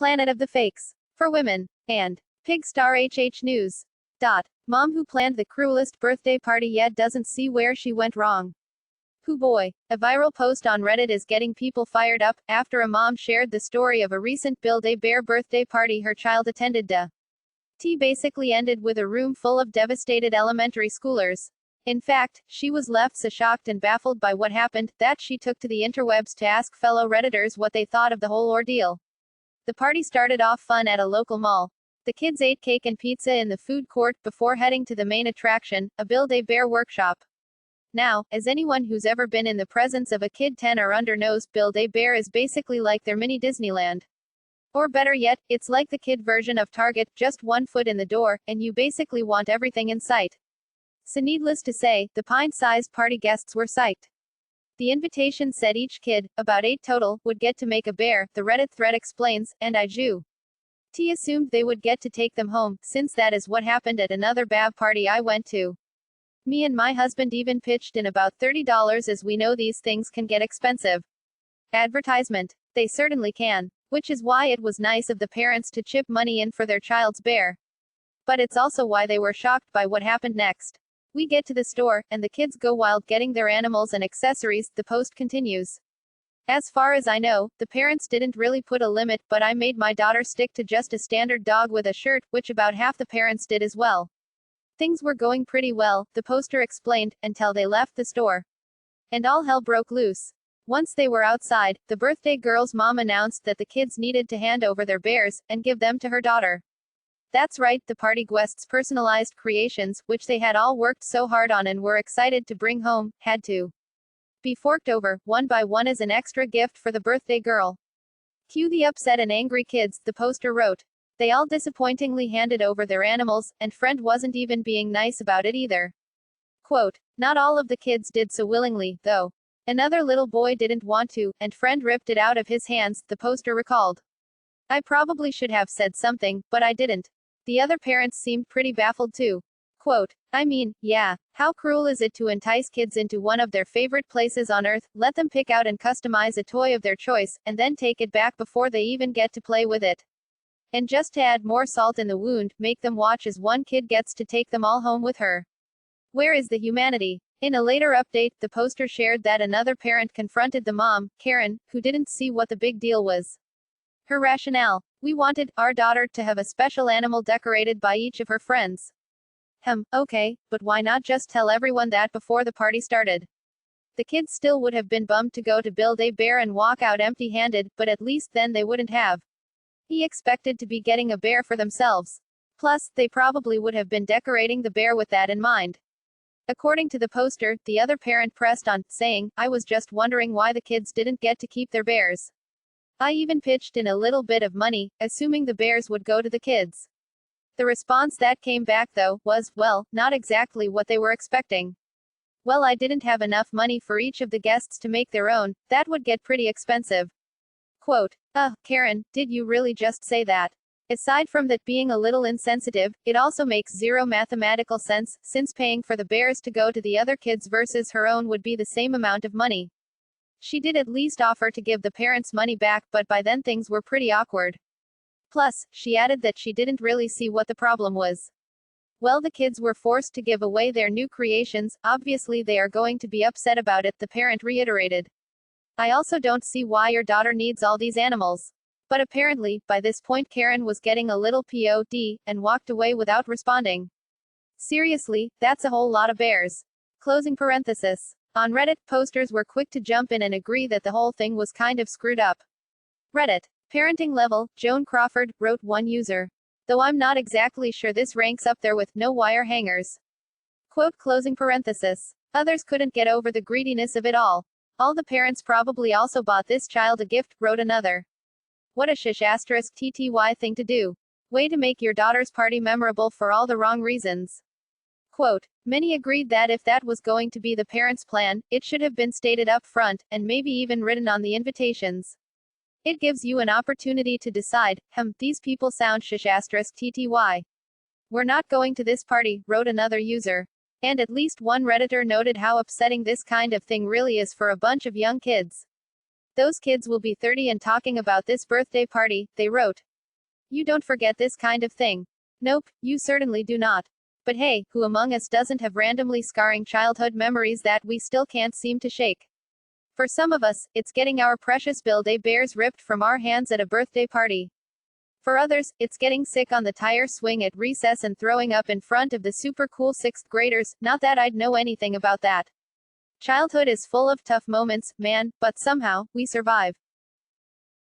Planet of the Fakes. For Women. And Pig Star HH News. Mom who planned the cruelest birthday party yet doesn't see where she went wrong. Hoo boy. A viral post on Reddit is getting people fired up, after a mom shared the story of a recent Build-A-Bear birthday party her child attended. Tea basically ended with a room full of devastated elementary schoolers. In fact, she was left so shocked and baffled by what happened, that she took to the interwebs to ask fellow Redditors what they thought of the whole ordeal. The party started off fun at a local mall. The kids ate cake and pizza in the food court before heading to the main attraction, a Build-A-Bear workshop. Now, as anyone who's ever been in the presence of a kid 10 or under knows, Build-A-Bear is basically like their mini Disneyland. Or better yet, it's like the kid version of Target, just one foot in the door, and you basically want everything in sight. So needless to say, the pint-sized party guests were psyched. The invitation said each kid, about 8 total, would get to make a bear, the Reddit thread explains, and T assumed they would get to take them home, since that is what happened at another BAB party I went to. Me and my husband even pitched in about $30 as we know these things can get expensive. Advertisement. They certainly can. Which is why it was nice of the parents to chip money in for their child's bear. But it's also why they were shocked by what happened next. We get to the store, and the kids go wild getting their animals and accessories, the post continues. As far as I know, the parents didn't really put a limit, but I made my daughter stick to just a standard dog with a shirt, which about half the parents did as well. Things were going pretty well, the poster explained, until they left the store. And all hell broke loose. Once they were outside, the birthday girl's mom announced that the kids needed to hand over their bears, and give them to her daughter. That's right, the party guests' personalized creations, which they had all worked so hard on and were excited to bring home, had to be forked over, one by one as an extra gift for the birthday girl. Cue the upset and angry kids, the poster wrote. They all disappointingly handed over their animals, and friend wasn't even being nice about it either. Quote, not all of the kids did so willingly, though. Another little boy didn't want to, and friend ripped it out of his hands, the poster recalled. I probably should have said something, but I didn't. The other parents seemed pretty baffled too. Quote, I mean, yeah, how cruel is it to entice kids into one of their favorite places on earth, let them pick out and customize a toy of their choice, and then take it back before they even get to play with it. And just to add more salt in the wound, make them watch as one kid gets to take them all home with her. Where is the humanity? In a later update, the poster shared that another parent confronted the mom, Karen, who didn't see what the big deal was. Her rationale: we wanted our daughter to have a special animal decorated by each of her friends. Okay, but why not just tell everyone that before the party started? The kids still would have been bummed to go to Build-A-Bear and walk out empty-handed, but at least then they wouldn't have expected to be getting a bear for themselves. Plus, they probably would have been decorating the bear with that in mind. According to the poster, the other parent pressed on, saying, I was just wondering why the kids didn't get to keep their bears. I even pitched in a little bit of money, assuming the bears would go to the kids. The response that came back though, was, well, not exactly what they were expecting. Well, I didn't have enough money for each of the guests to make their own, that would get pretty expensive. Quote, Karen, did you really just say that? Aside from that being a little insensitive, it also makes zero mathematical sense, since paying for the bears to go to the other kids versus her own would be the same amount of money. She did at least offer to give the parents money back, but by then things were pretty awkward. Plus, she added that she didn't really see what the problem was. Well, the kids were forced to give away their new creations, obviously they are going to be upset about it, the parent reiterated. I also don't see why your daughter needs all these animals. But apparently, by this point Karen was getting a little POD, and walked away without responding. Seriously, that's a whole lot of bears. Closing parenthesis. On Reddit, posters were quick to jump in and agree that the whole thing was kind of screwed up. Reddit. Parenting level, Joan Crawford, wrote one user. Though I'm not exactly sure this ranks up there with no wire hangers. Quote closing parenthesis. Others couldn't get over the greediness of it all. All the parents probably also bought this child a gift, wrote another. What a shish asterisk TTY thing to do. Way to make your daughter's party memorable for all the wrong reasons. Quote, many agreed that if that was going to be the parents' plan, it should have been stated up front, and maybe even written on the invitations. It gives you an opportunity to decide, these people sound shish asterisk TTY. We're not going to this party, wrote another user. And at least one Redditor noted how upsetting this kind of thing really is for a bunch of young kids. Those kids will be 30 and talking about this birthday party, they wrote. You don't forget this kind of thing. Nope, you certainly do not. But hey, who among us doesn't have randomly scarring childhood memories that we still can't seem to shake? For some of us, it's getting our precious Build-A bears ripped from our hands at a birthday party. For others, it's getting sick on the tire swing at recess and throwing up in front of the super cool 6th graders, not that I'd know anything about that. Childhood is full of tough moments, man, but somehow, we survive.